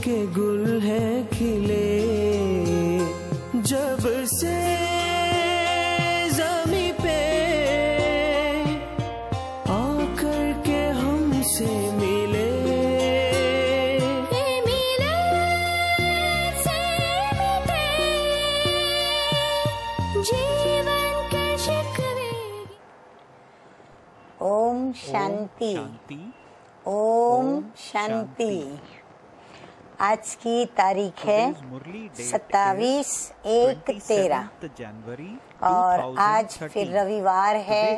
के गुल हैं खिले, जब से ज़मीं पे आकर के हमसे मिले। ओम शांति, ओम शांति। आज की तारीख है 27/1/13 और आज फिर रविवार है,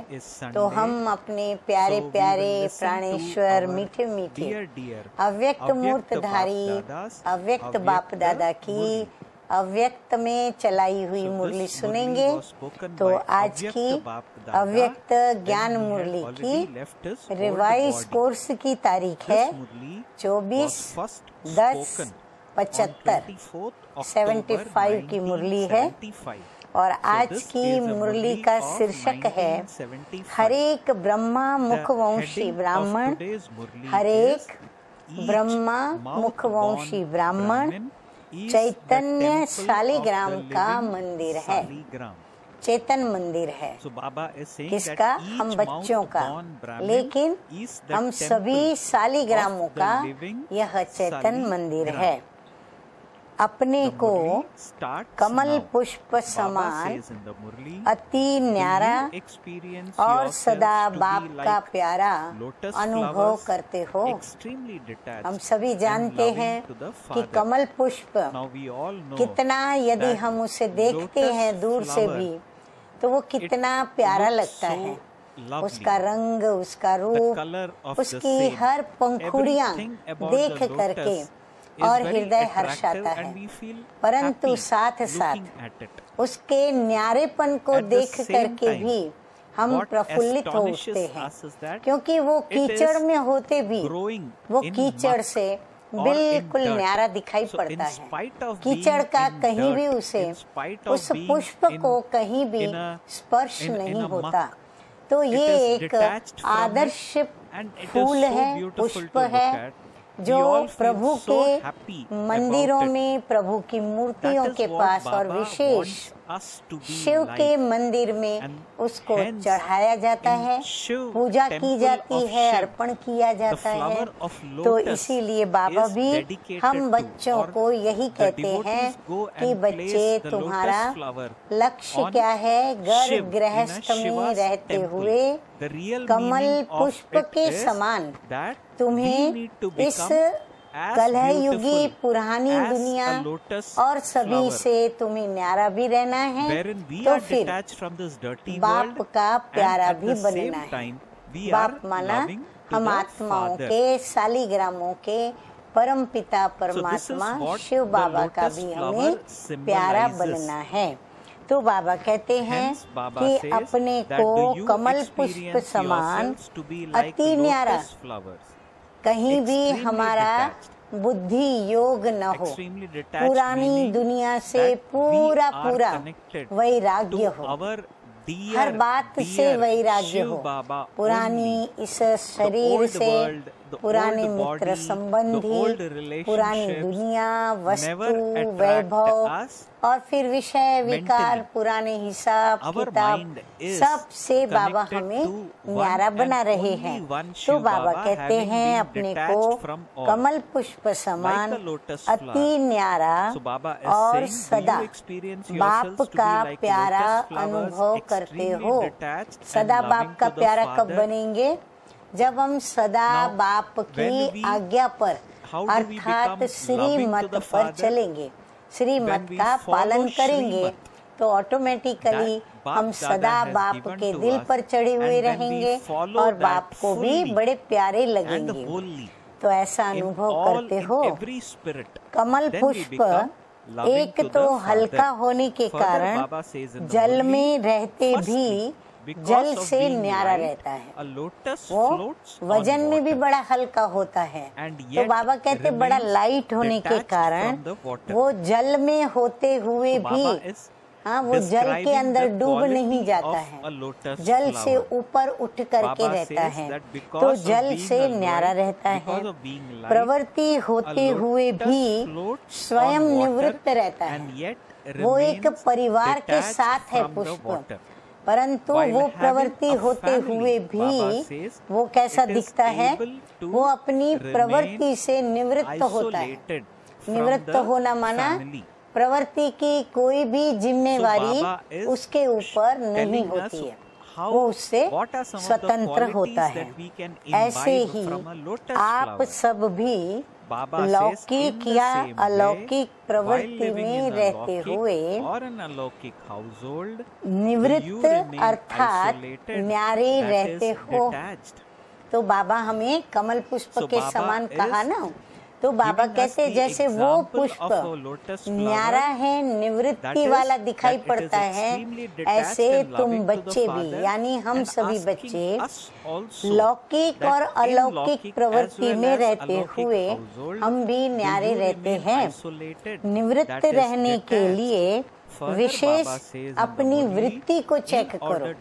तो हम अपने प्यारे प्यारे प्राणेश्वर मीठे मीठे अव्यक्त मूर्तधारी अव्यक्त बाप दादा की अव्यक्त में चलाई हुई मुरली सुनेंगे। तो आज की अव्यक्त ज्ञान मुरली की रिवाइज कोर्स की तारीख है 24/10/75 की मुरली है और आज की मुरली का शीर्षक है हरेक ब्रह्मा मुखवंशी ब्राह्मण, हरेक ब्रह्मा मुखवंशी ब्राह्मण चैतन्य शालिग्राम का मंदिर है, चेतन मंदिर है। किसका? हम बच्चों का, लेकिन हम सभी शालिग्रामों का यह चेतन मंदिर है। अपने को कमल पुष्प समान अति न्यारा और सदा बाप का प्यारा अनुभव करते हो। हम सभी जानते हैं कि कमल पुष्प कितना, यदि हम उसे देखते हैं दूर से भी, तो वो कितना प्यारा लगता है। उसका रंग, उसका रूप, उसकी हर पंखुड़ियां देख करके और हृदय हर्षाता है, परंतु साथ साथ उसके न्यारेपन को देख करके भी हम प्रफुल्लित हो उठते हैं, क्योंकि वो कीचड़ में होते भी वो कीचड़ से बिल्कुल न्यारा दिखाई पड़ता है। कीचड़ का कहीं भी उसे, उस पुष्प को कहीं भी स्पर्श नहीं होता। तो ये एक आदर्श फूल है, पुष्प है, जो प्रभु के मंदिरों में, प्रभु की मूर्तियों के पास और विशेष शिव के मंदिर में उसको चढ़ाया जाता है, पूजा की जाती है, अर्पण किया जाता है। तो इसीलिए बाबा भी हम बच्चों को यही कहते हैं कि बच्चे, तुम्हारा लक्ष्य क्या है? गर्भ गृहस्थ में रहते हुए कमल पुष्प के समान तुम्हें इस कलयुगी पुरानी दुनिया और सभी से तुम्हें न्यारा भी रहना है, तो फिर बाप का प्यारा भी बनना है। बाप माना हम आत्माओं के, शालिग्रामों के परम पिता परमात्मा शिव बाबा का भी हमें प्यारा बनना है। तो बाबा कहते हैं कि अपने को कमल पुष्प समान अति न्यारा, कहीं भी हमारा बुद्धि योग न हो, पुरानी दुनिया से पूरा पूरा वैराग्य हो, हर बात से वैराग्य हो, पुरानी इस शरीर से, पुराने मित्र संबंधी, पुरानी दुनिया, वस्तु, वैभव और फिर विषय विकार, पुराने हिसाब किताब, सब से बाबा हमें न्यारा बना रहे हैं। तो बाबा कहते हैं अपने को कमल पुष्प समान अति न्यारा और सदा बाप का प्यारा अनुभव करते हो। सदा बाप का प्यारा कब बनेंगे? जब हम सदा बाप की आज्ञा पर अर्थात श्रीमत पर चलेंगे, श्रीमत का पालन करेंगे, तो ऑटोमेटिकली हम सदा बाप के दिल पर चढ़े हुए रहेंगे और बाप को भी बड़े प्यारे लगेंगे। तो ऐसा अनुभव करते हो। कमल पुष्प एक तो हल्का होने के कारण जल में रहते भी जल से न्यारा रहता है, वो वजन में भी बड़ा हल्का होता है। तो बाबा कहते बड़ा लाइट होने के कारण वो जल में होते हुए भी हाँ, वो जल के अंदर डूब नहीं जाता है, जल से ऊपर उठ करके रहता है, तो जल से न्यारा रहता है। प्रवृत्ति होते हुए भी स्वयं निवृत्त रहता है। वो एक परिवार के साथ है पुष्प, परंतु वो प्रवृत्ति होते हुए भी वो कैसा दिखता है? वो अपनी प्रवृत्ति से निवृत्त होता है। निवृत्त होना माना प्रवृत्ति की कोई भी जिम्मेवारी उसके ऊपर नहीं होती है, वो उससे स्वतंत्र होता है। ऐसे ही आप सब भी लौकिक या अलौकिक प्रवृत्ति में रहते हुए निवृत्त अर्थात न्यारे रहते हो। तो बाबा हमें कमल पुष्प के समान कहा ना, तो बाबा कहते जैसे वो पुष्प न्यारा है, निवृत्ति वाला दिखाई पड़ता है, ऐसे तुम बच्चे भी, यानी हम सभी बच्चे लौकिक और अलौकिक प्रवृत्ति में रहते हुए हम भी न्यारे रहते हैं। निवृत्त रहने के लिए विशेष अपनी वृत्ति को चेक करो।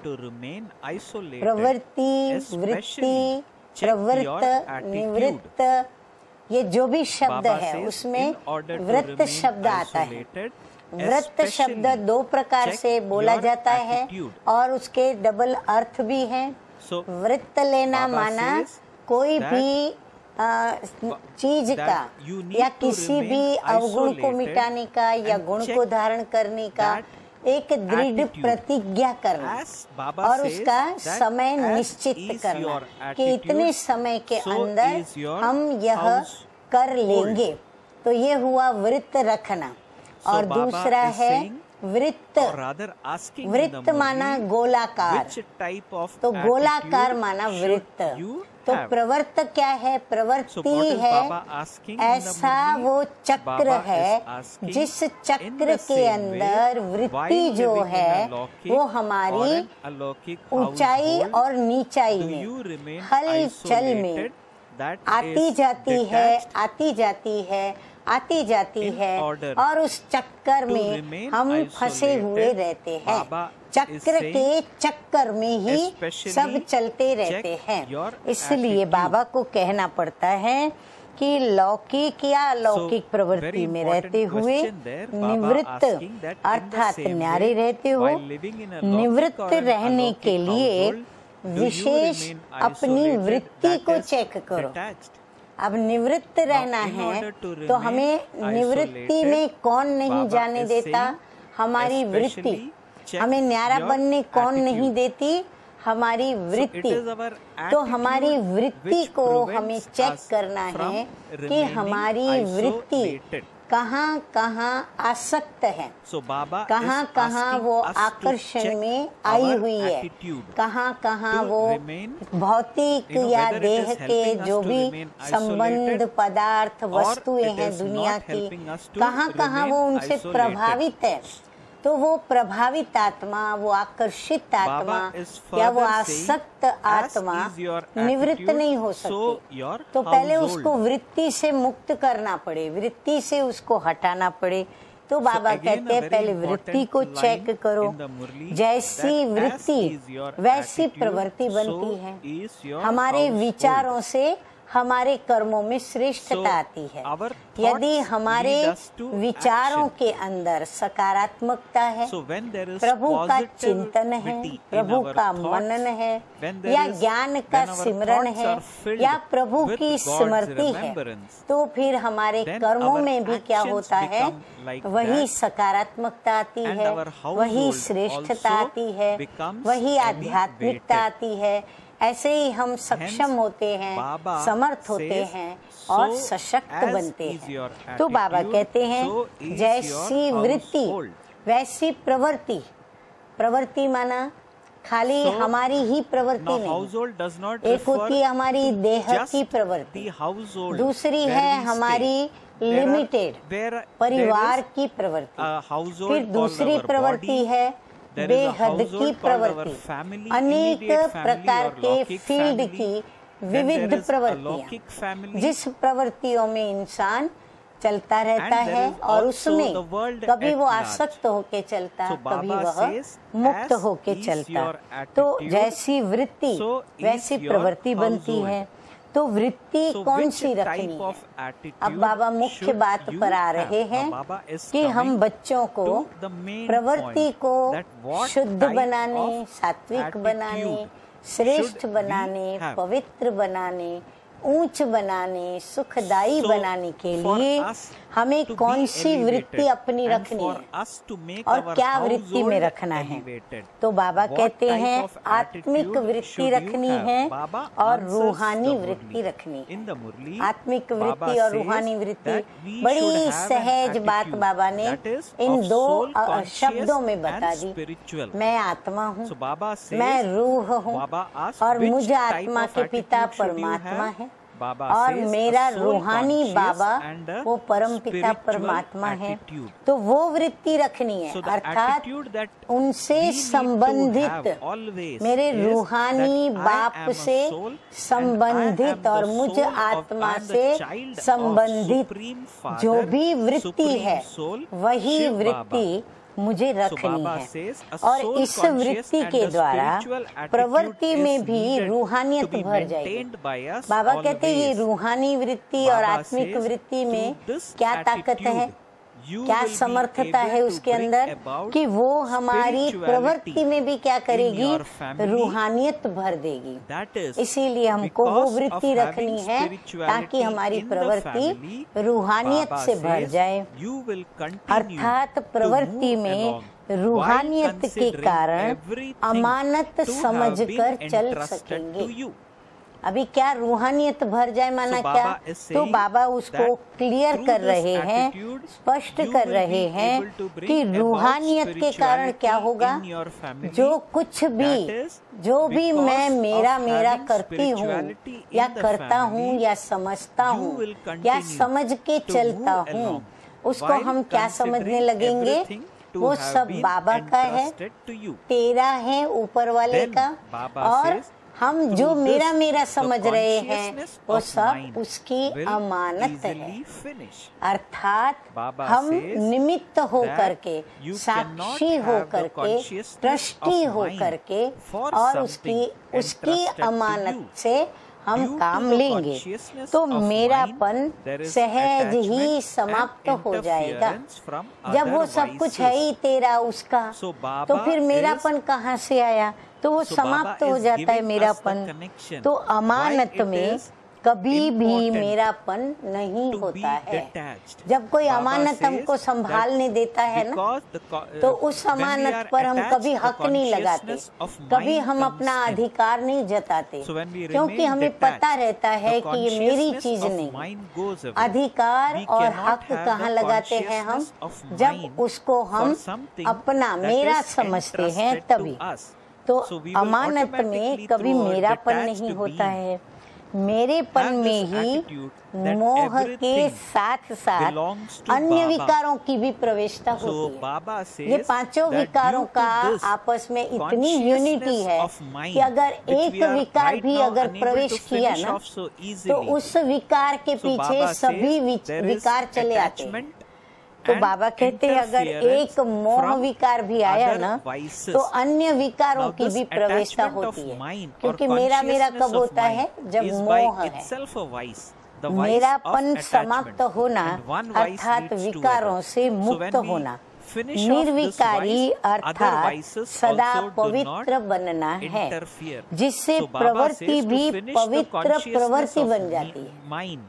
प्रवृत्ति, वृत्ति, प्रवृत्त, निवृत्त, ये जो भी शब्द है उसमें वृत्त शब्द आता है। वृत्त शब्द दो प्रकार से बोला जाता है और उसके डबल अर्थ भी हैं। वृत्त लेना माना कोई भी चीज का या किसी भी अवगुण को मिटाने का या गुण को धारण करने का एक दृढ़ प्रतिज्ञा करना और उसका समय निश्चित करना कि इतने समय के अंदर हम यह कर लेंगे, तो ये हुआ वृत्त रखना। और दूसरा है वृत्त। वृत्त माना गोलाकार, तो गोलाकार माना वृत्त। तो प्रवृत्त क्या है? प्रवृत्ति है ऐसा वो चक्र है जिस चक्र के अंदर वृत्ति जो है वो हमारी ऊंचाई और नीचाई में, हलचल में आती जाती है, आती जाती है, आती जाती है, और उस चक्कर में हम फंसे हुए रहते हैं। चक्र के चक्कर में ही सब चलते रहते हैं। इसलिए बाबा को कहना पड़ता है कि लौकिक या अलौकिक प्रवृत्ति में रहते हुए निवृत्त अर्थात न्यारे रहते हो। निवृत्त रहने के लिए विशेष अपनी वृत्ति को चेक करो। अब निवृत्त रहना है तो हमें निवृत्ति में कौन नहीं जाने देता? हमारी वृत्ति। हमें न्यारा बनने कौन नहीं देती? हमारी वृत्ति। तो हमारी वृत्ति को हमें चेक करना है कि हमारी वृत्ति कहाँ कहाँ आसक्त है, कहाँ कहाँ वो आकर्षण में आई हुई है, कहाँ कहाँ वो भौतिक या देह के जो भी संबंध, पदार्थ, वस्तुएं हैं दुनिया की, कहाँ कहाँ वो उनसे प्रभावित है। तो वो प्रभावित आत्मा, वो आकर्षित आत्मा या वो आसक्त आत्मा निवृत्त नहीं हो सकती। तो पहले उसको वृत्ति से मुक्त करना पड़े, वृत्ति से उसको हटाना पड़े। तो बाबा कहते हैं पहले वृत्ति को चेक करो। जैसी वृत्ति वैसी प्रवृत्ति बनती है। हमारे विचारों से हमारे कर्मों में श्रेष्ठता आती है। यदि हमारे विचारों के अंदर सकारात्मकता है, प्रभु का चिंतन है, प्रभु का मनन है, या ज्ञान का सिमरन है, या प्रभु की स्मृति है, तो फिर हमारे कर्मों में भी क्या होता है? वही सकारात्मकता आती है, वही श्रेष्ठता आती है, वही आध्यात्मिकता आती है। ऐसे ही हम सक्षम होते हैं, समर्थ होते हैं और सशक्त बनते हैं। तो बाबा कहते हैं जैसी वृत्ति वैसी प्रवृत्ति। प्रवृत्ति माना खाली हमारी ही प्रवृत्ति नहीं, एक होती है हमारी देह की प्रवृत्ति, दूसरी है हमारी लिमिटेड परिवार की प्रवृत्ति, फिर दूसरी प्रवृत्ति है बेहद की प्रवृत्ति, अनेक प्रकार के फील्ड की विविध प्रवृत्तियां, जिस प्रवृत्तियों में इंसान चलता रहता And there है is और also उसमें the world कभी at वो large. आसक्त होके चलता, So कभी Baba वह says, मुक्त as होके is चलता। your तो attitude, जैसी वृत्ति so is वैसी your प्रवृत्ति बनती household. है। तो वृत्ति So कौन which सी type रखनी of है? attitude अब बाबा मुख्य should बात you पर आ have? रहे Now हैं Baba is कि हम coming बच्चों को to the main प्रवृत्ति point, को that what शुद्ध type बनाने, of सात्विक attitude बनाने, श्रेष्ठ should we बनाने, have? पवित्र बनाने, ऊंच बनाने, सुखदायी So, बनाने के for लिए us हमें to कौन be सी वृत्ति elevated अपनी and रखनी for है us to make और our क्या वृत्ति में household रखना है। elevated. तो बाबा What कहते type हैं of आत्मिक attitude वृत्ति should you रखनी have? है Baba और answers रूहानी the वृत्ति Murli. रखनी है। In the Murli, आत्मिक Baba वृत्ति और says रूहानी वृत्ति that we बड़ी should have an सहज बात attitude बाबा ने that is इन of दो soul conscious शब्दों में बता and दी। spiritual. मैं आत्मा हूँ, So Baba says, मैं रूह हूँ Baba asks और which मुझे type आत्मा of के पिता attitude should you परमात्मा have? है Baba और says, मेरा a soul रूहानी conscious बाबा and a वो परम पिता spiritual परमात्मा है। attitude. तो वो वृत्ति रखनी है, So the अर्थात attitude that उनसे we need to संबंधित have always मेरे is रूहानी that I बाप am a से soul संबंधित and I am और the मुझ soul of- आत्मा I am the से child of संबंधित Supreme Father, जो भी वृत्ति Supreme है Soul, वही Shiv वृत्ति Baba. मुझे So रखनी Baba है says, a और soul इस conscious वृत्ति and के a द्वारा spiritual attitude प्रवृत्ति is में भी needed रूहानियत to be भर जाएगी। maintained by us बाबा कहते हैं ये always. रूहानी वृत्ति और Baba आत्मिक says, वृत्ति में through this क्या ताकत है, attitude, you क्या will be समर्थता able है to उसके bring अंदर about कि वो हमारी spirituality प्रवृत्ति में भी क्या करेगी, in your family. रूहानियत भर देगी। That is, इसीलिए हमको वो because वृत्ति of रखनी having है spirituality ताकि हमारी in the प्रवृत्ति family, रूहानियत Baba से भर says, जाए। you will continue अर्थात to प्रवृत्ति move में along रूहानियत while के considering कारण everything अमानत to have समझकर been चल entrusted सकेंगे। to you. अभी क्या रूहानियत भर जाए माना So क्या, Baba is तो saying बाबा उसको that क्लियर through कर this रहे हैं, attitude, स्पष्ट you कर will रहे be हैं able to bring कि about रूहानियत के कारण क्या होगा, spirituality in your family, जो कुछ भी that is, जो भी because मैं of मेरा मेरा having करती हूँ spirituality in या the करता family, हूँ या समझता you हूँ will या continue समझ के to चलता move हूँ, along उसको while हम क्या समझने considering लगेंगे, everything to वो have सब been बाबा का है, entrusted to you. तेरा है ऊपर वाले Then का, Baba और says, हम through जो this, मेरा मेरा the समझ रहे हैं consciousness वो of सब mind उसकी will अमानत है। easily finish. अर्थात Baba हम says निमित्त हो that करके, you साक्षी cannot हो have the करके, consciousness ट्रस्टी of हो mind करके for और उसकी something उसकी entrusted to अमानत you. से हम Due to काम the लेंगे consciousness तो of मेरापन mind, there is सहज ही attachment समाप्त and हो जाएगा। interference from जब वो other सब कुछ vices. है ही तेरा उसका, So Baba तो फिर is- मेरापन कहाँ से आया, तो वो So समाप्त Baba हो is जाता है giving us the मेरापन। connection. तो Why अमानत it में is कभी भी important मेरापन नहीं to be होता है। detached. जब कोई Baba अमानत says हमको संभालने that देता है ना, because the तो उस when we अमानत are पर हम attached, कभी the हक नहीं लगाते, consciousness of कभी mind हम comes अपना in. अधिकार नहीं जताते, So when we क्योंकि remain हमें detached, पता रहता है the कि ये मेरी consciousness चीज of नहीं। mind goes away. अधिकार We और cannot हक have कहाँ the लगाते हैं हम, consciousness of जब mind उसको हम for something अपना that मेरा is समझते हैं entrusted to तभी। us. तो So we will अमानत में automatically कभी through our मेरापन detached नहीं होता being है, मेरेपन have में this ही attitude that मोह के everything साथ साथ belongs to अन्य Baba. विकारों की भी प्रवेशता So होती है। Baba says ये पांचों that विकारों due to का this आपस में इतनी consciousness यूनिटी है of mind, कि अगर which एक we are विकार right भी now अगर unable प्रवेश to किया finish ना, off so तो easily. उस विकार के So पीछे Baba सभी says there is विकार चले आते हैं। attachment तो and बाबा कहते हैं अगर interference एक मोह from विकार भी आया other ना, vices. तो अन्य विकारों Now की this भी प्रवेशता attachment of होती है, mind or क्योंकि मेरा मेरा consciousness कब of होता है, mind जब is by मोह है। itself a vice. The vice of मेरापन attachment. समाप्त होना And one vice अर्थात leads to विकारों other. से So मुक्त when we होना, finish off this निर्विकारी vice, other अर्थात vices सदा also do पवित्र not बनना है, interfere. जिससे So Baba प्रवृत्ति says to भी finish the पवित्र consciousness प्रवृत्ति of बन जाती है। mind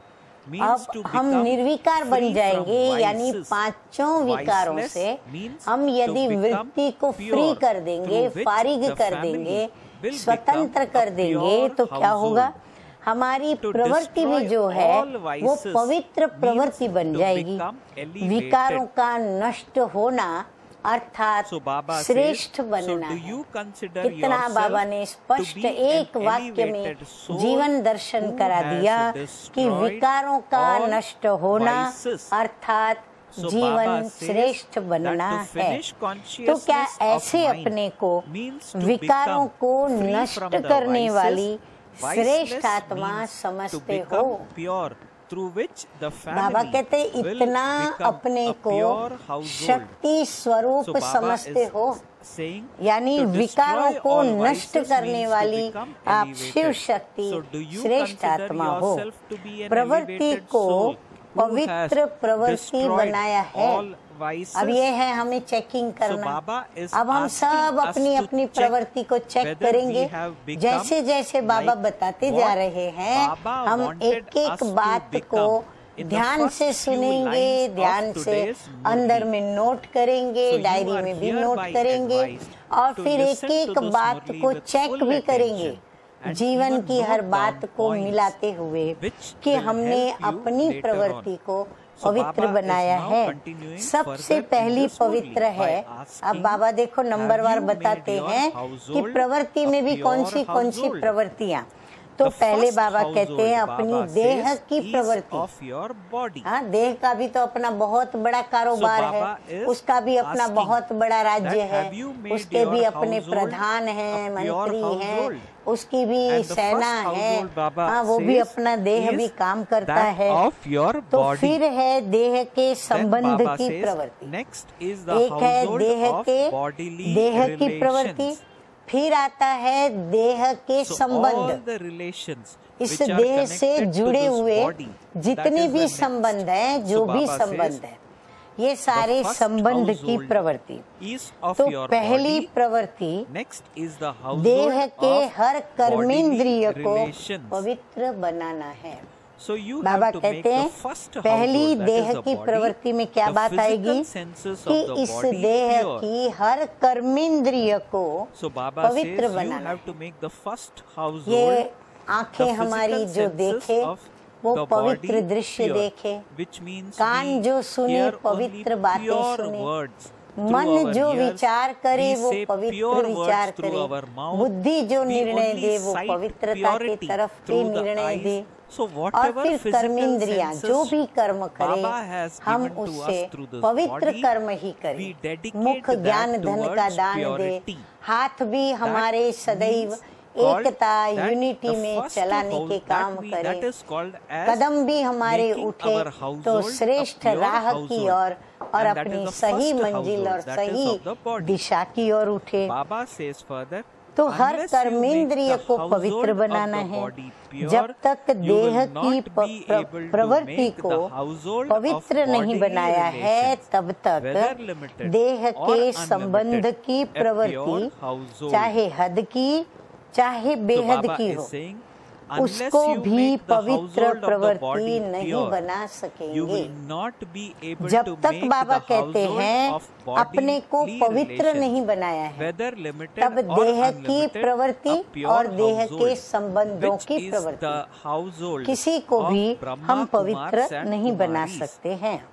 अब means to हम become निर्विकार बन free जाएंगे, from यानी vices. पांचों विकारों Viceless से means हम to यदि become वृत्ति को फ्री pure, कर देंगे, through which फारिग the कर family देंगे, will स्वतंत्र become कर a देंगे, pure तो क्या होगा, household. हमारी To प्रवृत्ति भी destroy जो है all वो vices पवित्र प्रवृत्ति means बन to जाएगी। become elevated. विकारों का नष्ट होना अर्थात So Baba श्रेष्ठ says, बनना so do है। you consider कितना yourself बाबा ने स्पष्ट to be एक an वाक्य में elevated soul जीवन दर्शन who करा has दिया कि destroyed विकारों का all नष्ट होना vices. अर्थात So जीवन Baba says श्रेष्ठ बनना that to है। finish तो consciousness क्या of ऐसे mind अपने को means to विकारों become को free नष्ट from the करने vices. वाली Viceless श्रेष्ठ आत्मा means to समझते हो? become pure through which the Baba family कहते will इतना become अपने a को pure household. शक्ति स्वरूप So Baba समझते is हो, saying यानी to विकारों destroy को all नष्ट vices करने means to वाली become आप elevated. Shiv Shakti So do you श्रेष्ठ consider आत्मा हो। yourself to be an प्रवृत्ति elevated को soul who has पवित्र प्रवृत्ति destroyed बनाया है। all vices? अब ये है हमें चेकिंग करना। Baba is अब हम asking सब us अपनी to अपनी check प्रवृत्ति को चेक whether करेंगे। we have become जैसे जैसे बाबा like बताते what जा रहे हैं, Baba हम wanted एक एक us to बात को become. In the ध्यान first से few सुनेंगे, lines of ध्यान से today's Murli. अंदर में नोट करेंगे, So you डायरी are में भी hereby नोट करेंगे advised और to फिर एक listen to एक this बात Murli को with चेक full भी करेंगे, attention and जीवन even की हर note बात down को points मिलाते हुए which कि will हमने help you अपनी later प्रवृत्ति on. को So पवित्र Baba is बनाया now है। continuing सबसे further in पहली this पवित्र Murli है। by asking, अब बाबा देखो नंबरवार have you बताते made your हैं कि household प्रवृत्ति में a भी pure कौन सी household? प्रवृत्तियां। तो The पहले first बाबा कहते हैं household, अपनी Baba देह says, की is प्रवृत्ति। of your body. हाँ, देह का भी तो अपना बहुत बड़ा कारोबार So है, Baba is उसका भी अपना asking बहुत बड़ा राज्य that है, have you made उसके भी your अपने household प्रधान हैं, a pure मंत्री हैं, household? उसकी भी And the सेना first है। household, Baba हाँ, वो भी says, अपना देह भी is काम करता that है। of your तो body. फिर है देह के Then संबंध Baba की says, प्रवृत्ति। next is the एक है household देह of के bodily देह की प्रवृत्ति, relations. फिर आता है देह के So all संबंध। the relations इस which are देह से connected to जुड़े this हुए body, that जितने is भी the next. संबंध हैं, जो So भी Baba संबंध says, है, ये सारे the first संबंध की household प्रवृत्ति। is of तो your पहली body. प्रवृत्ति Next is the household देह के of हर कर्मेंद्रिय bodily को relations. पवित्र बनाना है। So you Baba have to make कहते the हैं first पहली household, that देह is the की body, प्रवृत्ति में क्या the बात physical आएगी senses कि of the इस body देह pure. की हर कर्मेंद्रिय को So Baba says पवित्र you बनाना have to है। make the first household, ये आंखें the हमारी physical जो senses देखे of वो the पवित्र body दृश्य pure, देखे, which means कान we जो सुने hear only पवित्र बातें pure सुने, words through मन our जो ears, विचार करे we वो say पवित्र pure विचार words through करे, our mouth, बुद्धि जो we निर्णय only दे वो cite पवित्रता की purity तरफ के through the निर्णय eyes. दे। So और whatever फिर physical कर्मेंद्रियां senses जो भी कर्म करे Baba has हम given to उससे us through this पवित्र body, कर्म ही we करें। dedicate मुख that ज्ञान धन का towards दान दे, purity. हाथ भी हमारे सदैव means called Ekta that unity the में first चलाने house के that काम we- करे। that is called as कदम भी हमारे making उठे our तो household श्रेष्ठ a pure राह की household. ओर और And that अपनी is the सही first मंजिल और household, that is सही of the body. दिशा की ओर उठे। Baba says further, तो हर unless you make कर्मेंद्रिय the को household पवित्र of बनाना the है। body pure, जब तक you देह will की not be able to प्रवृत्ति make को the household पवित्र of नहीं bodily बनाया है, relations, तब whether तक limited देह or के unlimited, संबंध की a pure प्रवृत्ति household. चाहे हद की चाहे So बेहद Baba की is हो, saying, unless उसको you भी make the पवित्र household of the प्रवृत्ति body नहीं pure, बना you सकेंगे। will not be able जब to तक make बाबा the कहते household हैं of bodily अपने को पवित्र relations, नहीं बनाया है, whether limited तब or देह की unlimited, प्रवृत्ति a pure और देह के household, संबंधों which की is प्रवृत्ति the household किसी को of भी Brahma, हम पवित्र Kumars and नहीं बना Kumaris. सकते हैं।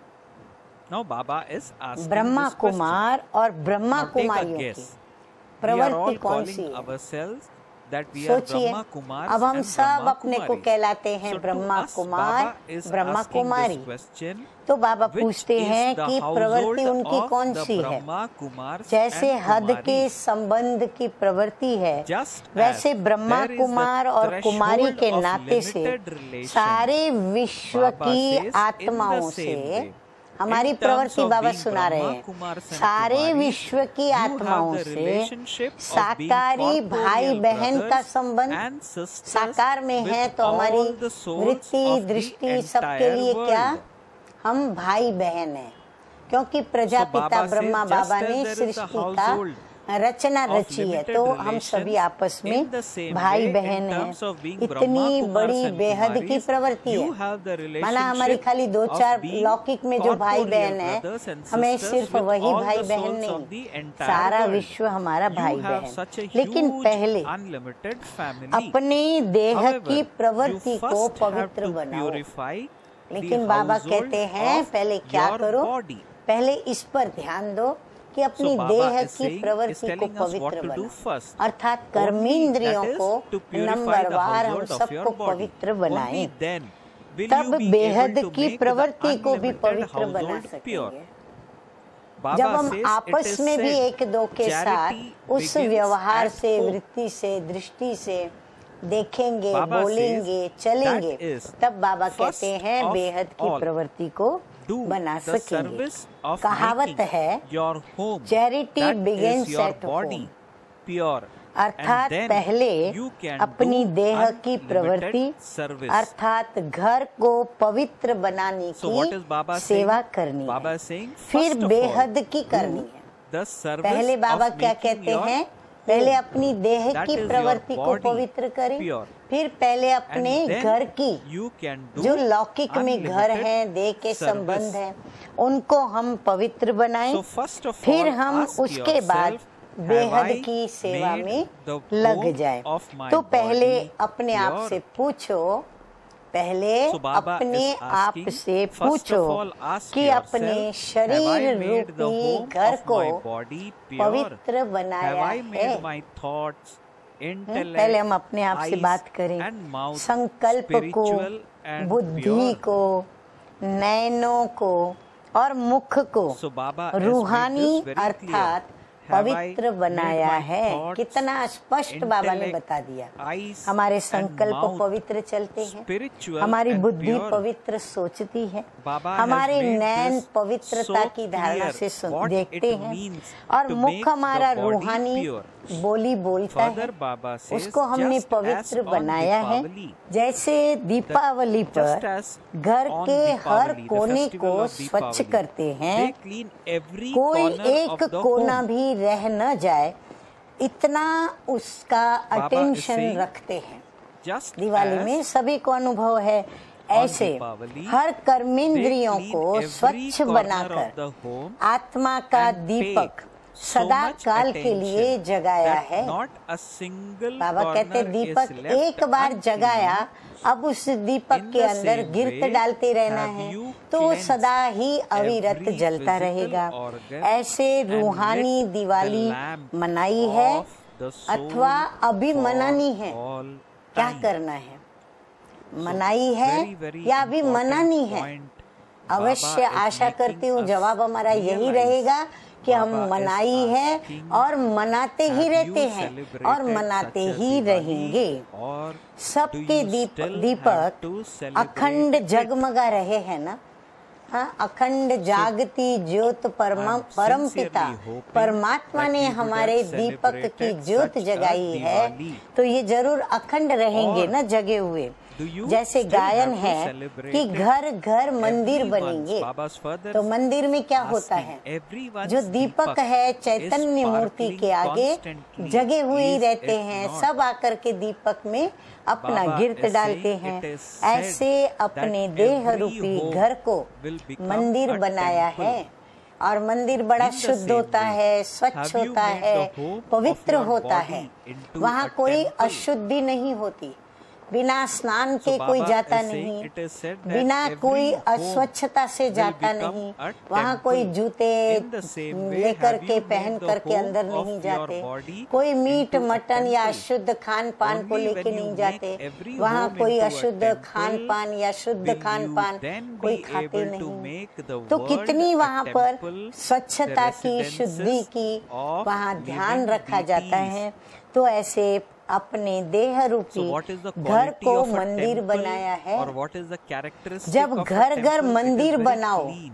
Now Baba is asking Brahma this question. Kumar और Brahma Now take a कुमारियों guess. की We are प्रवृत्ति all कौन calling सी है? ourselves that we are सोचिए, Brahma Kumars अब हम and सब Brahma अपने को Kumaris. कहलाते हैं So to Brahma us, Kumar, Baba is Brahma asking Kumari. this question, तो बाबा which पूछते is हैं the कि household प्रवृत्ति उनकी of कौन the सी है। Brahma, Kumars जैसे and हद के Kumaris. संबंध की प्रवृत्ति है, Just वैसे as Brahma there is the Kumar और कुमारी threshold के of नाते से limited relations, सारे विश्व Baba की says, in the आत्माओं same से way, हमारी in terms प्रवृत्ति of बाबा being सुना रहे Brahma, हैं, Kumars and सारे Kumaris, विश्व की you have आत्माओं the से relationship of being साकारी भाई corporeal बहन का brothers संबंध and sisters साकार में with है, तो हमारी all the souls वृत्ति of the दृष्टि सबके entire लिए क्या, world. हम भाई बहन हैं। क्योंकि प्रजापिता Baba ब्रह्मा says, बाबा just ने as there is a सृष्टि का household रचना of रची है, limited तो हम सभी relations, आपस में in the same भाई way, बहन in हैं। terms of being इतनी Brahma, Kumars बड़ी and बेहद की Kumaris, प्रवृत्ति you है। have the माना हमारी relationship खाली दो of चार being लौकिक में जो भाई corporeal बहन है, brothers and हमें sisters सिर्फ with वही all भाई the बहन souls of नहीं, the entire सारा world. विश्व हमारा भाई You have बहन। such a लेकिन huge, पहले unlimited family. अपनी देह However, की you प्रवृत्ति को first have पवित्र to बनाओ। purify लेकिन the बाबा household कहते हैं of पहले क्या your करो, body. पहले इस पर ध्यान दो कि अपनी So Baba देह is की saying, is प्रवृत्ति को telling us what पवित्र to do बनाओ, first. अर्थात Only कर्मेंद्रियों that is को to purify the नंबरवार हम household of सबको your body. पवित्र बनाएं, Only then will तब you be बेहद able to की make प्रवृत्ति the को भी unlimited पवित्र बना household pure. सकेंगे। Baba जब हम says, आपस it is में भी said, एक दो के साथ charity उस begins व्यवहार at से, home. वृत्ति से, दृष्टि से देखेंगे, Baba बोलेंगे, says चलेंगे, that is तब बाबा first कहते हैं of बेहद की all, प्रवृत्ति को do बना the सकेंगे। service of कहावत making है, your home, Charity that begins is your at body, home। pure, अर्थात and then पहले you can अपनी do देह की unlimited प्रवृत्ति service। अर्थात घर को पवित्र बनाने So what is की Baba सेवा saying? करनी Baba है, is saying, फिर first of all, बेहद की करनी do है। the service पहले बाबा of क्या making कहते your हैं? पहले home, अपनी देह that की is your प्रवृत्ति को body, पवित्र करें, pure, फिर पहले and अपने then घर की you can do जो लौकिक में घर unlimited हैं, देह के service। संबंध हैं, उनको हम पवित्र बनाएं, So first of फिर all, हम ask उसके बाद yourself, बेहद have I की सेवा made में the लग home जाए। of my तो पहले body अपने आप pure? से पूछो, पहले So Baba अपने is आप asking, से first of पूछो all, ask कि yourself, अपने have I शरीर made the रूपी home घर of को my body pure? पवित्र Have बनाया I है। made my thoughts, intellect, पहले हम अपने आप से eyes बात करें, and mouth संकल्प को, spiritual and बुद्धि pure? को, नैनों को और मुख को So Baba has रूहानी made this very अर्थात clear. Have I पवित्र made बनाया my है। thoughts, कितना स्पष्ट बाबा ने intellect, बता दिया। eyes हमारे and संकल्प mouth पवित्र चलते हैं, spiritual हमारी and बुद्धि pure? पवित्र सोचती है, Baba has हमारे made नैन this पवित्रता so की धारणा clear से what देखते it हैं, means और to मुख make हमारा the body रूहानी pure। बोली बोलता Further, है, Baba says, उसको हमने just पवित्र as on बनाया है। Deepavali, जैसे दीपावली just पर as घर on के हर Deepavali, the कोने festival को of स्वच्छ Deepavali, करते हैं, they clean every कोई corner एक of the कोना home। भी रह न जाए, इतना उसका Baba is अटेंशन saying, रखते हैं। just दिवाली as में सभी को अनुभव है, ऐसे Deepavali, हर कर्मेंद्रियों they को clean every स्वच्छ corner बनाकर of the home आत्मा का and pay दीपक so सदा much काल के attention लिए जगाया that है। not a single बाबा कहते corner दीपक is left एक बार unclean। जगाया, अब उस दीपक In के the अंदर same गिरत way, डालते रहना have है, you तो वो cleansed सदा ही अविरत every जलता physical रहेगा। organ ऐसे and रूहानी lit the दिवाली lamp मनाई है of the soul अथवा अभी for मनानी है, all क्या time। करना है? मनाई है Very, very या अभी important मनानी है? point अवश्य Baba is आशा making करती हूँ us जवाब हमारा यही realize। रहेगा कि हम Baba is मनाई है asking, और मनाते ही have रहते you हैं celebrated और मनाते such a ही Diwali, रहेंगे। or सबके do you still Deepak have to celebrate अखंड it? जगमगा रहे हैं ना? हाँ, अखंड जागती ज्योत परम I'm पिता sincerely hoping परमात्मा that ने we would हमारे have दीपक की celebrated ज्योत such a जगाई है, Diwali। तो ये जरूर अखंड रहेंगे Or ना जगे हुए। do you जैसे still गायन have to है celebrate कि it घर घर मंदिर every बनेंगे, once? Baba's further तो मंदिर में क्या होता है? asking, everyone's जो दीपक Deepak है is चैतन्य मूर्ति के sparkling आगे constantly, जगे हुए ही is रहते it हैं, not? सब आकर के दीपक में अपना Baba गिरत is डालते saying, हैं। it is said ऐसे अपने that देह every रूपी home घर को will become मंदिर a बनाया temple। है, और मंदिर बड़ा In the शुद्ध same होता way, है, स्वच्छ have you होता made है, the home of पवित्र your होता body है, into वहाँ a कोई temple? अशुद्धि नहीं होती, बिना स्नान So के कोई Baba जाता is saying, नहीं, it is said that बिना every कोई home अस्वच्छता से will जाता become नहीं, a वहाँ कोई temple। जूते In the same way, लेकर have के you पहन made the करके home अंदर of नहीं your जाते, body कोई मीट into a मटन या temple? अशुद्ध खान पान को Only लेके when you नहीं make जाते, every वहाँ home कोई into a अशुद्ध temple खान पान या शुद्ध will खान you पान then कोई be खाते able to नहीं। make the तो world कितनी a वहाँ पर temple, स्वच्छता the की, residences शुद्धि की of वहाँ ध्यान living रखा जाता deities। है। तो ऐसे अपने देह रूपी So what is the घर quality को of a मंदिर temple, बनाया है। or what is the characteristic जब of a घर घर temple? It is मंदिर very बनाओ, clean।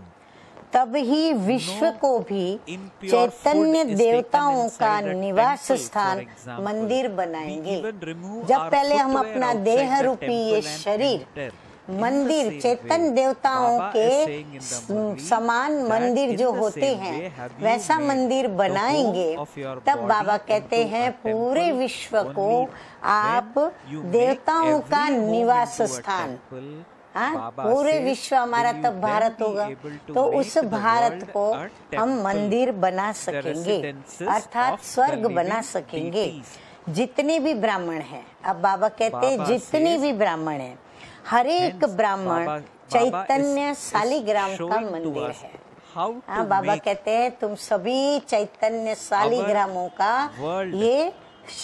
तब ही विश्व No को भी impure चैतन्य food is देवताओं taken का inside a निवास temple, स्थान for example। मंदिर We बनाएंगे। even remove जब our पहले हम footwear अपना outside देह the रूपी ये temple and शरीर enter। In the मंदिर same चैतन्य way, देवताओं Baba के is saying in the Murli समान that मंदिर in जो the होते same हैं way have you वैसा made मंदिर the बनाएंगे, home of your तब body बाबा कहते into हैं a पूरे temple। विश्व को Only आप when you make देवताओं का every home निवास into a स्थान, temple, हाँ, Baba पूरे says, विश्व हमारा will you तब then भारत be होगा, able to तो make उस the भारत world को a हम temple, मंदिर बना the सकेंगे, residences अर्थात of the स्वर्ग living बना सकेंगे। deities। जितने भी ब्राह्मण हैं, अब बाबा कहते हैं Baba जितने says, भी ब्राह्मण हैं, हर एक hence ब्राह्मण Baba चैतन्य is शालिग्राम का showing to मंदिर us है। how हाँ, to बाबा make कहते हैं तुम सभी चैतन्य शालिग्रामों का world ये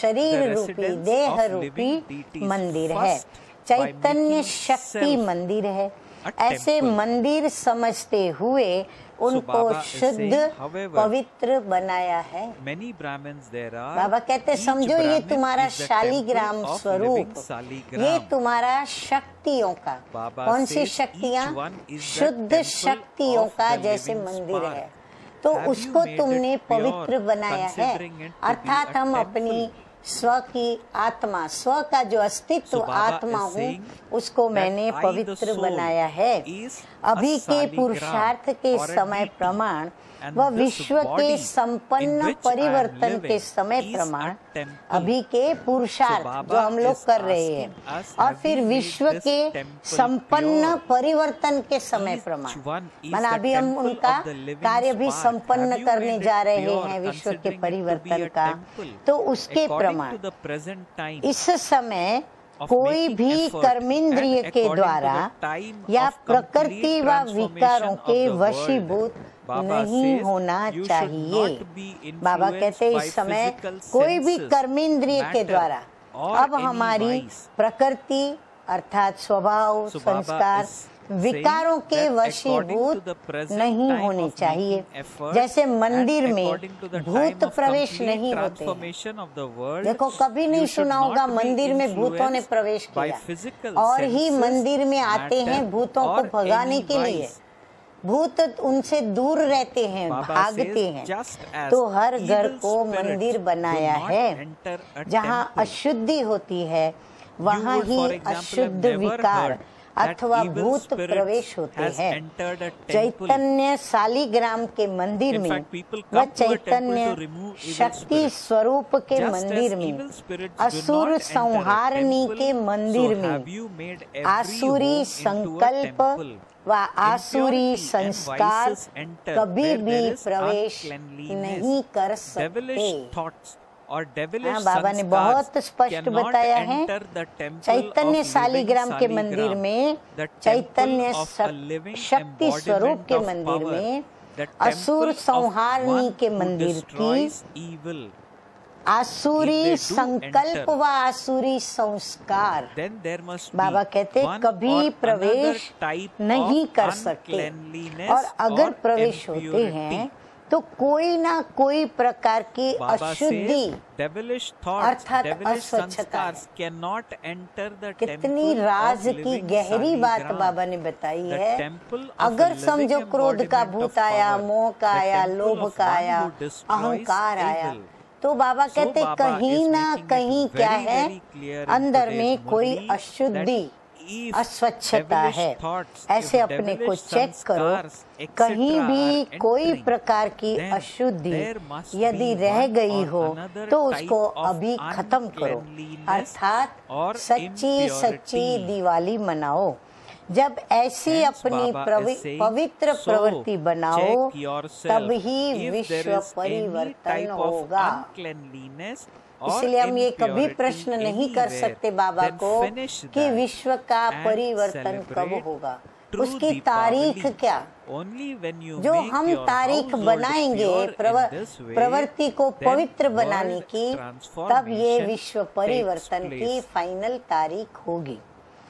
शरीर the रूपी, residence देह of रूपी living deities मंदिर है, first by चैतन्य making शक्ति self मंदिर है। ऐसे मंदिर समझते हुए उनको Baba is शुद्ध saying, however, पवित्र बनाया है। Many Brahmins there are. बाबा कहते Each समझो ये Brahmin तुम्हारा is the Shaligram temple of स्वरूप, living शालिग्राम। ये तुम्हारा शक्तियों का, Baba कौन सी says शक्तियाँ? each one is the शुद्ध temple शक्तियों of का the जैसे living मंदिर spark। है, तो Have you उसको made तुमने it pure, पवित्र बनाया है। considering it to be अर्थात a हम temple? अपनी स्व की आत्मा, स्व का जो अस्तित्व So Baba आत्मा is हूँ, saying उसको that मैंने I, the पवित्र soul, बनाया है। is अभी a के शालिग्राम पुरुषार्थ के or a समय deity, प्रमाण and व this विश्व के body in संपन्न which I am परिवर्तन के living समय is प्रमाण, a temple. अभी के पुरुषार्थ So Baba जो हम लोग is कर रहे हैं, asking us, और have फिर we made विश्व this के temple संपन्न pure? परिवर्तन के समय Each प्रमाण, one is माना the अभी हम temple उनका of the living कार्य भी spark. संपन्न Have you करने made जा it रहे pure, हैं विश्व के considering it to be परिवर्तन a का, temple? तो उसके According प्रमाण to the present time इस समय of कोई making भी effort कर्मेंद्रिय and के according to द्वारा the time या of प्रकृति complete व विकारों transformation के of the वशीभूत world, Baba नहीं says होना you should चाहिए। not be बाबा influenced कहते हैं by इस समय physical कोई भी senses, कर्मेंद्रिय के matter, द्वारा or अब any हमारी vice। प्रकृति अर्थात स्वभाव, So Baba संस्कार, is विकारों के saying that वशीभूत according to the present नहीं time होने of चाहिए। making effort जैसे and मंदिर में according to the भूत time of प्रवेश complete नहीं होते हैं। transformation of the world, देखो कभी नहीं you should सुना not होगा be मंदिर में भूतों ने influenced प्रवेश by किया, physical और ही senses, मंदिर में आते matter, हैं भूतों को or भगाने any के लिए। vice। भूत उनसे दूर रहते हैं, Baba भागते says, हैं। just as तो हर घर evil को spirits मंदिर do बनाया not है। enter a जहाँ temple। अशुद्धि होती है वहाँ You would, he for example, have अशुद्ध never विकार heard that अथवा evil भूत spirits प्रवेश होते has हैं। entered a temple। चैतन्य शालिग्राम के मंदिर In में fact, people व come to a temple to Chaitanya remove evil शक्ति spirits। स्वरूप के Just मंदिर as में, evil spirits do असुर not enter a संहारणी temple, के मंदिर so में have you made every आसुरी home into a संकल्प temple। व आसुरी Impurity and संस्कार vices enter कभी where भी there is प्रवेश uncleanliness। नहीं कर Devilish सकते। thoughts और devilish हाँ, बाबा ने बहुत स्पष्ट cannot बताया है। enter the temple Chaitanya of Shaligram living के मंदिर शालिग्राम। में, The temple Chaitanya of a living शक्ति स्वरूप के embodiment of मंदिर power। में, The temple असुर of संहारणी one के who मंदिर की destroys evil। आसुरी If they do संकल्प enter, व आसुरी संस्कार then there must be बाबा कहते one कभी or प्रवेश another type नहीं of कर सकते, uncleanliness और अगर or प्रवेश होते impurity। हैं तो कोई ना कोई प्रकार की Baba अशुद्धि says devilish thoughts, अर्थात devilish अस्वच्छता है। sanskars cannot enter the कितनी temple राज of की living गहरी बात शालिग्राम। बाबा ने बताई The है। temple of अगर a समझो living क्रोध का embodiment भूत of आया, power, मोह का the आया, temple लोभ of का one आया, who destroys अहंकार आया, evil। तो बाबा So कहते Baba कहीं is ना making it कहीं very, क्या है, very clear in अंदर today's में कोई Murli अशुद्धि, that if अस्वच्छता devilish है। thoughts, ऐसे if अपने को devilish चेक करो, sanskars, etc. कहीं भी are कोई entering, प्रकार की then अशुद्धि there must यदि be रह one गई or हो another तो type उसको of अभी खत्म करो, uncleanliness अर्थात or सच्ची सच्ची impurity। दिवाली मनाओ। जब ऐसी Hence अपनी Baba is saying, पवित्र so प्रवृत्ति बनाओ, check yourself तब ही if there विश्व is any परिवर्तन type of होगा। uncleanliness or इसलिए हम ये कभी impurity प्रश्न नहीं कर anywhere, सकते बाबा then को finish कि that विश्व का and परिवर्तन कब celebrate होगा, true उसकी तारीख Deepavali। क्या। Only when you जो make हम your तारीख household बनाएंगे pure in this way, प्रवृत्ति को then पवित्र बनाने world की, तब transformation ये विश्व परिवर्तन takes की place। फाइनल तारीख होगी।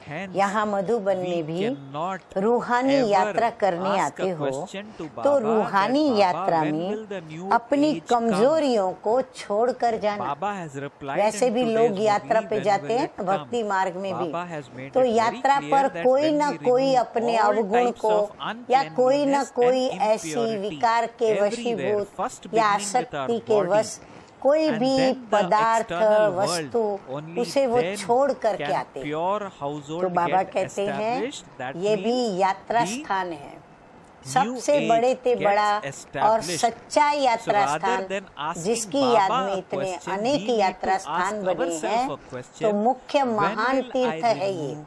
Hence, यहाँ मधुबन we में भी cannot रूहानी ever यात्रा करने ask आते a हो question to तो Baba रूहानी that, यात्रा Baba, when में will the new अपनी age कमजोरियों को छोड़कर जाना। Baba has replied वैसे in भी today's लोग यात्रा Murli, पे when जाते will हैं it come? भक्ति मार्ग में भी, Baba has made तो it very यात्रा clear पर that कोई when ना we कोई remove अपने all अवगुण types को of या कोई ना uncleanliness कोई and ऐसी impurity विकार के everywhere, वशीभूत first या beginning with our आसक्ति के body, वश कोई and भी then the पदार्थ external वस्तु world, only उसे वो then छोड़ करके can आते हैं। pure household तो बाबा get कहते हैं established। That ये भी means यात्रा the स्थान है, new सबसे age बड़े ते gets बड़ा और established। सच्चा यात्रा So rather स्थान than asking जिसकी Baba याद a में इतने question, अनेक we need यात्रा to स्थान ask बने ourselves हैं, a question, तो मुख्य when महान will तीर्थ I है ये। remove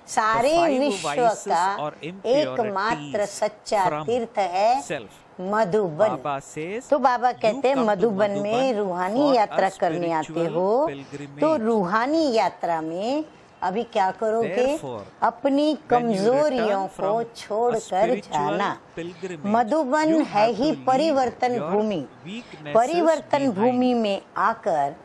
सारे the five विश्व vices का or impurities एकमात्र सच्चा from तीर्थ है self। मधुबन। Baba says, तो बाबा you कहते हैं come to मधुबन में Madhuban रूहानी for a यात्रा करने आते spiritual हो, pilgrimage। तो रूहानी यात्रा में अभी क्या करोगे, Therefore, अपनी when you कमजोरियों return को from a छोड़कर spiritual जाना। pilgrimage, मधुबन you है have ही to leave परिवर्तन your भूमि। weaknesses परिवर्तन behind। भूमि में आकर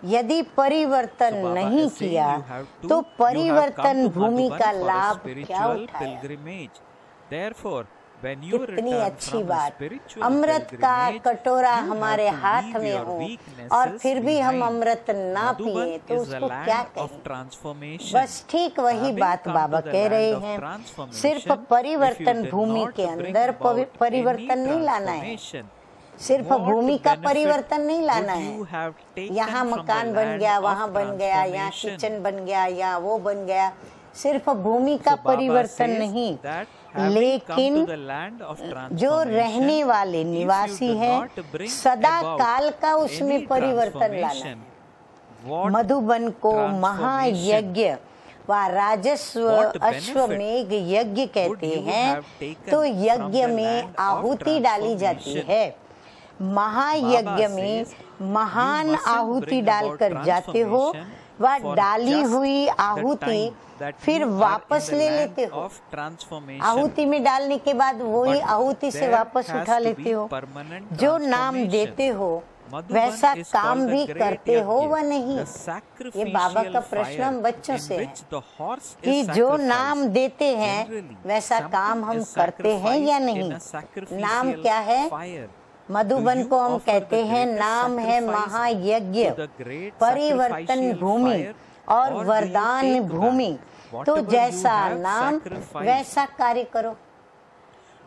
यदि परिवर्तन So Baba नहीं is saying किया you have to- तो you have come परिवर्तन to भूमि Madhuban का for a लाभ क्या spiritual उठाया। pilgrimage. Therefore, when you कितनी return अच्छी from a बात। spiritual अमृत का pilgrimage, कटोरा you have हमारे to हाथ leave में your हो weaknesses और फिर भी हम behind. अमृत ना Madhuban पिए तो is a उसको क्या land of कहें। transformation. बस ठीक वही Having बात come बाबा to the कह land रहे of हैं। transformation, सिर्फ if you परिवर्तन did भूमि not के bring अंदर about परिवर्तन any नहीं लाना है। transformation, सिर्फ what भूमि का benefit परिवर्तन नहीं लाना would you है। have taken यहाँ from the मकान बन land गया, of वहाँ बन गया, यहाँ transformation? किचन बन गया, यहाँ वो बन गया। सिर्फ भूमि का So Baba परिवर्तन says नहीं, that having come to लेकिन the land of जो transformation, रहने वाले if you निवासी do हैं not bring सदा about काल का उसमें any परिवर्तन लाना transformation, है। what मधुबन को transformation, महायज्ञ व राजस्व what अश्वमेघ यज्ञ would कहते you हैं। have taken तो from यज्ञ the में land of आहुति डाली जाती transformation? है। महायज्ञ Baba में says, महान you mustn't आहुति bring डालकर about जाते हो transformation व for डाली just हुई the आहुति time that फिर you are वापस in the ले land लेते हो। of transformation. आहुति में डालने के बाद वही But आहुति से there वापस has उठा to लेते be हो। permanent जो नाम transformation. देते हो Madhuban वैसा is काम called the भी great करते हो yajna, व नहीं। the ये बाबा का sacrificial प्रश्न fire हम बच्चों in से है which the horse is कि जो sacrificed. नाम देते हैं Generally, वैसा something काम हम is करते हैं या sacrificed नहीं। in a sacrificial नाम क्या है? fire. मधुबन Do को you हम offer कहते the हैं greatest नाम है sacrifice महायज्ञ, to the great परिवर्तन sacrificial भूमि fire, और or do you वरदान take भूमि। back तो whatever you जैसा have नाम sacrificed? वैसा कार्य करो।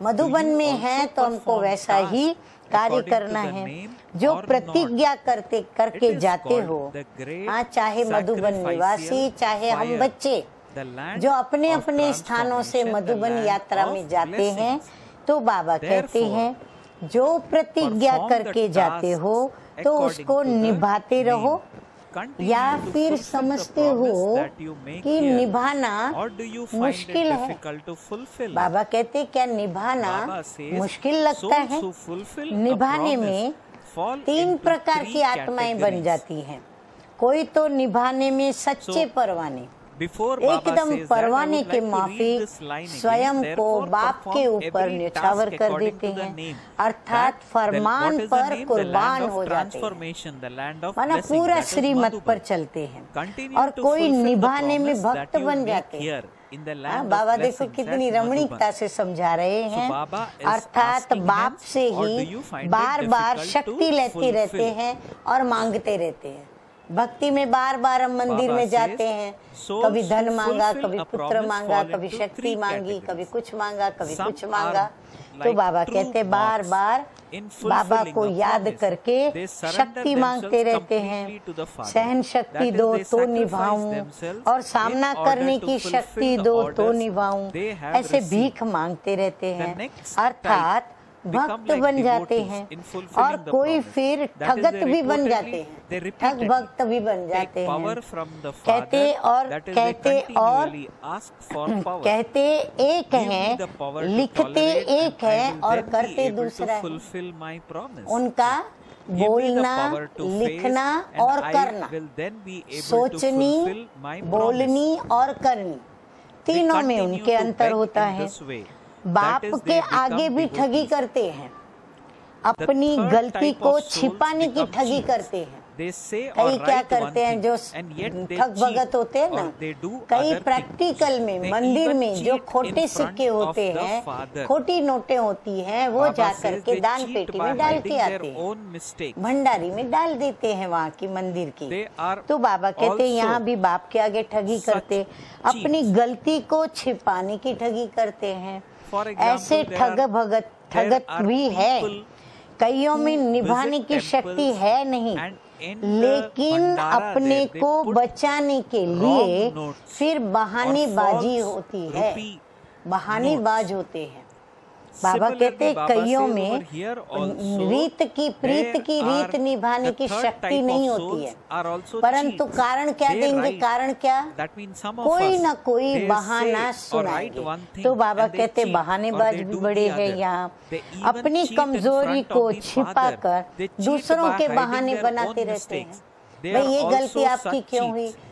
मधुबन Do you में also है तो हमको perform वैसा ही tasks कार्य according to करना the है name जो or प्रतिज्ञा करके It करके is जाते called हो। the great हाँ, चाहे मधुबन sacrificial निवासी चाहे हम fire. बच्चे The land जो अपने of अपने स्थानों से transformation, the मधुबन land यात्रा of में जाते blessings. हैं तो बाबा कहते Therefore, हैं जो प्रतिज्ञा perform the करके जाते हो tasks तो according उसको to the निभाते रहो। name. Continue या to फिर fulfill the समझते promise हो that you make कि here, निभाना or do you find मुश्किल it है। difficult to fulfill? बाबा कहते क्या निभाना Baba says, मुश्किल लगता है। souls who fulfill a निभाने promise में fall तीन into प्रकार three की आत्माएं बन categories. जाती हैं। कोई तो निभाने में सच्चे So, परवाने, Before Baba एकदम says that, I परवाने would के like to read माफिक this line again. स्वयं को Therefore, बाप के perform ऊपर every न्यौछावर task कर according देते to the हैं, name. अर्थात That Farman what is the पर name? The कुर्बान land हो of जाते हैं। transformation, the land of माना blessing, पूरा that is श्रीमत पर Madhuban. चलते हैं Continue और to कोई fulfill the निभाने में promise भक्त that you बन make जाते हैं। here in the हाँ, land बाबा of देखो blessings, कितनी that's रमणीकता Madhuban. से समझा रहे So हैं। Baba is अर्थात asking बाप hence, से or do he you find it bar bar difficult शक्ति to लेते रहते fulfill? हैं और मांगते रहते हैं। भक्ति में बार बार हम मंदिर Baba में says, जाते हैं, souls कभी धन who मांगा, fulfill कभी a पुत्र promise मांगा, fall कभी into शक्ति three मांगी, categories. कभी कुछ मांगा, कभी Some कुछ are मांगा। तो like बाबा true कहते बार moths bar in Baba fulfilling को a याद promise. करके They surrender शक्ति मांगते themselves रहते हैं। completely to the Father. सहन शक्ति That is, दो they तो sacrifice निभाऊं themselves और सामना in order करने to की fulfill शक्ति the दो तो orders निभाऊं। they have ऐसे received. भीख मांगते रहते The हैं, next अर्थात type भक्त become like बन जाते devotees हैं in fulfilling और the कोई promise. फिर That is, ठगत they भी बन repeatedly- जाते they हैं, ठग repeatedly भक्त भी बन take जाते power हैं। from the कहते Father, और that is, they कहते और continually ask for power. कहते एक Give me हैं, the power to लिखते tolerate, एक and I हैं will और then be करते able to दूसरा है। fulfill my promise. उनका Give me the बोलना, power to face, लिखना and और I करना, will then be able to सोचनी, fulfill my promise. बोलनी और करनी, They तीनों में continue उनके to अंतर beg होता in है। this way. बाप That is, के they become आगे भी ठगी devotees. करते हैं, अपनी third गलती type को of souls छिपाने की become ठगी cheats. करते हैं। They say or कई क्या write one करते हैं thing, जो and yet they ठग भगत cheat, होते हैं ना, or they do कई other प्रैक्टिकल things. में They मंदिर even में जो cheat खोटे in सिक्के front होते of the हैं, Father. खोटी नोटें होती हैं, वो Baba जा says करके they दान cheat पेटी by में डाल hiding के their आते हैं, own mistakes. भंडारी में डाल देते हैं वहाँ की मंदिर की। They are तो बाबा कहते हैं also यहाँ भी बाप के आगे ठगी such करते, अपनी cheats. गलती को छिपाने की ठगी करते हैं। For example, ऐसे there ठग are- भगत there ठगत are भी है, people कईयों में who निभाने visit की शक्ति temples है नहीं, and in the लेकिन भंडारा अपने there they को put बचाने के लिए wrong notes फिर बहानेबाजी or false होती है, rupee बहानेबाज होते हैं। बाबा Similarly, कहते हैं Baba कईयों says में over here also, रीत की प्रीत there की रीत are निभाने the की third शक्ति type नहीं of होती है, souls are also परंतु cheats. कारण क्या They देंगे? write. कारण क्या? That means some of कोई us, ना कोई they बहाना say or write सुनाएंगे। one thing तो बाबा and they कहते cheat, बहानेबाज or they भी do बड़े the हैं other. यहाँ, They even अपनी cheat in कमजोरी front को of the छिपा कर Father. They cheat दूसरों by के hiding बहाने their बनाते own रहते हैं। mistakes. They भाई are ये also गलती आपकी such क्यों हुई? cheats.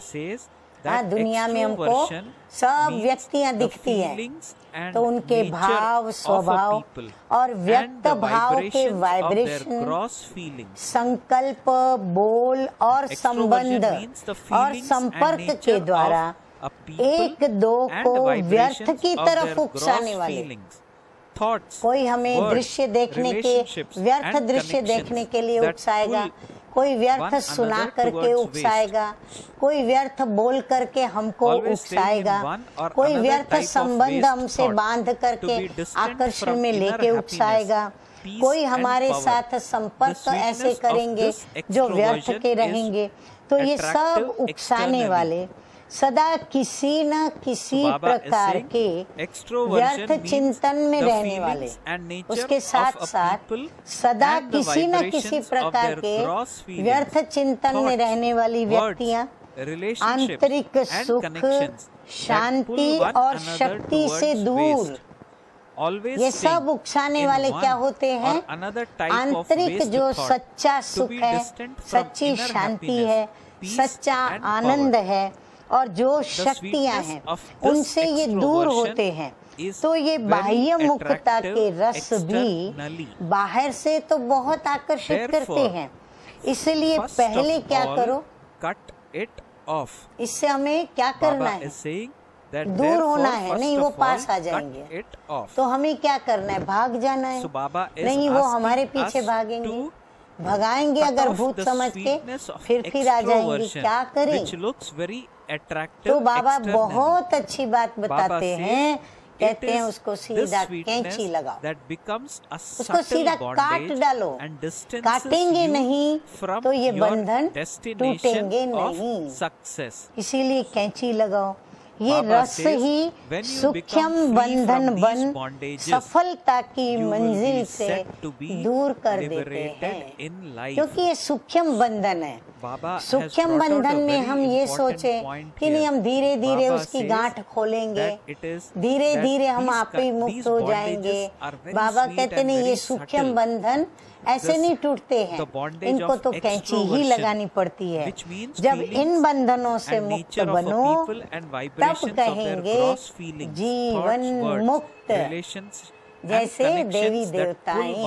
says हाँ, दुनिया में हमको सब व्यक्तियां दिखती हैं, तो उनके भाव, स्वभाव और व्यक्त भाव के वाइब्रेशन, संकल्प, बोल और संबंध और संपर्क के द्वारा एक दो को व्यर्थ की तरफ उकसाने वाले। कोई हमें दृश्य देखने के व्यर्थ दृश्य देखने के लिए उकसाएगा, कोई व्यर्थ सुना करके उकसाएगा, कोई व्यर्थ बोल करके हमको उकसाएगा, कोई व्यर्थ संबंध हमसे बांध करके आकर्षण में लेके उकसाएगा, कोई हमारे साथ संपर्क ऐसे करेंगे जो व्यर्थ के रहेंगे। तो ये सब उकसाने वाले सदा किसी न किसी प्रकार के व्यर्थ चिंतन में रहने वाले, उसके साथ साथ सदा किसी न किसी प्रकार के व्यर्थ चिंतन में रहने वाली व्यक्तियां आंतरिक सुख, शांति और शक्ति से दूर। ये सब उकसाने वाले क्या होते हैं? आंतरिक जो सच्चा सुख है, सच्ची शांति है, सच्चा आनंद है और जो शक्तियां हैं उनसे ये दूर होते हैं। तो ये बाह्य मुक्तता के रस भी बाहर से तो बहुत आकर्षित करते हैं, इसलिए पहले क्या करो, कट इट ऑफ। इससे हमें क्या करना है? दूर होना है, नहीं वो पास आ जाएंगे। तो हमें क्या करना है? भाग जाना है। नहीं, वो हमारे पीछे भागेंगे, भगाएंगे अगर भूत समझ के, फिर आ जाएंगे। क्या करें? तो बाबा बहुत अच्छी बात बताते हैं, कहते हैं उसको सीधा कैंची लगाओ, उसको सीधा काट डालो। काटेंगे नहीं तो ये बंधन टूटेंगे नहीं, इसीलिए कैंची लगाओ। ये रस ही सूक्ष्म बंधन बन सफलता की मंजिल से दूर कर देते हैं, क्योंकि ये सूक्ष्म बंधन है। सूक्ष्म बंधन में हम ये सोचे कि नहीं, हम धीरे धीरे उसकी गांठ खोलेंगे, धीरे धीरे हम आप ही मुक्त हो जाएंगे। बाबा कहते नहीं, ये सूक्ष्म बंधन ऐसे नहीं टूटते हैं, इनको तो कैंची ही लगानी पड़ती है। जब इन बंधनों से मुक्त बनो तब कहेंगे जीवन मुक्त। जैसे देवी देवताएं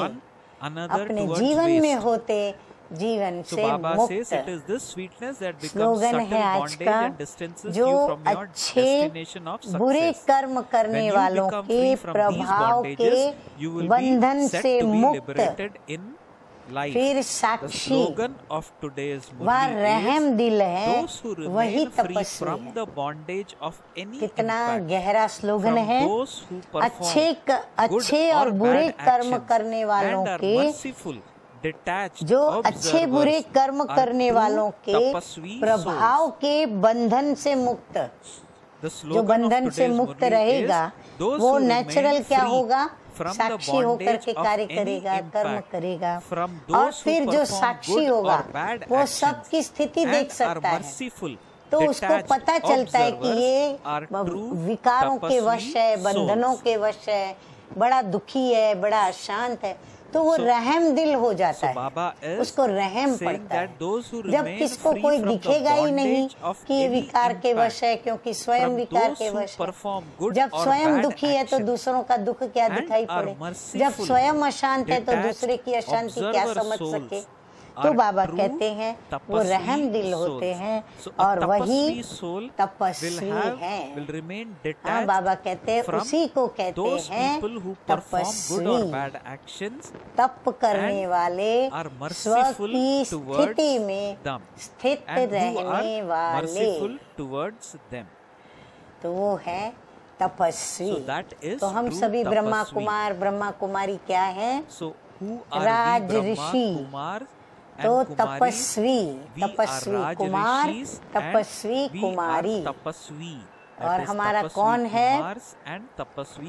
अपने जीवन में होते, जीवन से मुक्त। स्लोगन है आज का, जो अच्छे बुरे कर्म करने वालों के प्रभाव के बंधन से मुक्त, फिर साक्षी व रहम दिल है, वही तपस्वी है। कितना गहरा स्लोगन है। अच्छे और बुरे कर्म करने वालों के, जो अच्छे बुरे कर्म करने वालों के प्रभाव के बंधन से मुक्त, जो बंधन से मुक्त रहेगा वो नेचुरल क्या होगा? साक्षी होकर के कार्य करेगा, कर्म करेगा। और फिर जो साक्षी होगा वो सबकी स्थिति देख सकता है, तो उसको पता चलता है कि ये विकारों के वश है, बंधनों के वश है, बड़ा दुखी है, बड़ा अशांत है। तो वो रहम दिल हो जाता है, उसको रहम पड़ता है। जब किसको कोई दिखेगा ही नहीं कि ये विकार के वश है, क्योंकि स्वयं विकार के वश है। जब स्वयं दुखी है तो दूसरों का दुख क्या दिखाई पड़े? जब स्वयं अशांत है तो दूसरे की अशांति क्या समझ सके? तो बाबा कहते हैं वो रहम दिल होते हैं और वही तपस्वी हैं। हाँ, बाबा कहते हैं उसी को कहते हैं तपस्वी। तप करने वाले, स्व की स्थिति में स्थित रहने वाले, तो वो है तपस्वी। तो हम सभी ब्रह्मा कुमार, ब्रह्मा कुमारी क्या है? राज ऋषि। तो तपस्वी, तपस्वी कुमार, तपस्वी कुमारी। और हमारा कौन है?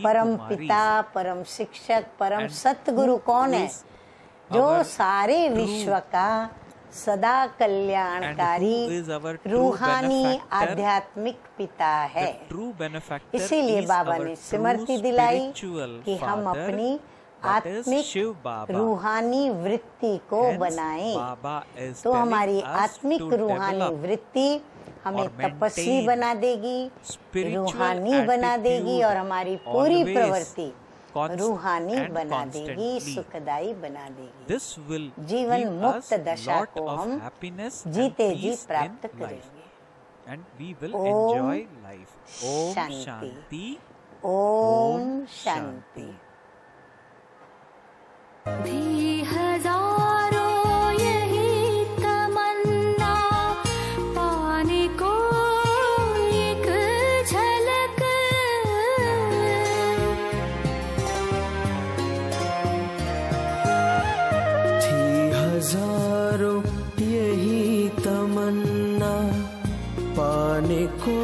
परम पिता, परम शिक्षक, परम सतगुरु कौन है? जो सारे विश्व का सदा कल्याणकारी रूहानी आध्यात्मिक पिता है। इसीलिए बाबा ने स्मृति दिलाई कि हम अपनी आत्मिक रूहानी वृत्ति को बनाएं। तो हमारी आत्मिक रूहानी वृत्ति हमें तपस्वी बना देगी, रूहानी बना देगी और हमारी पूरी प्रवृत्ति रूहानी बना देगी, सुखदायी बना देगी। जीवन मुक्त दशा को हम जीते जी प्राप्त करेंगे। ओम शांति, ओम शांति। भी हजारों यही तमन्ना, पाने को एक झलक। थी हजारों यही तमन्ना, पाने को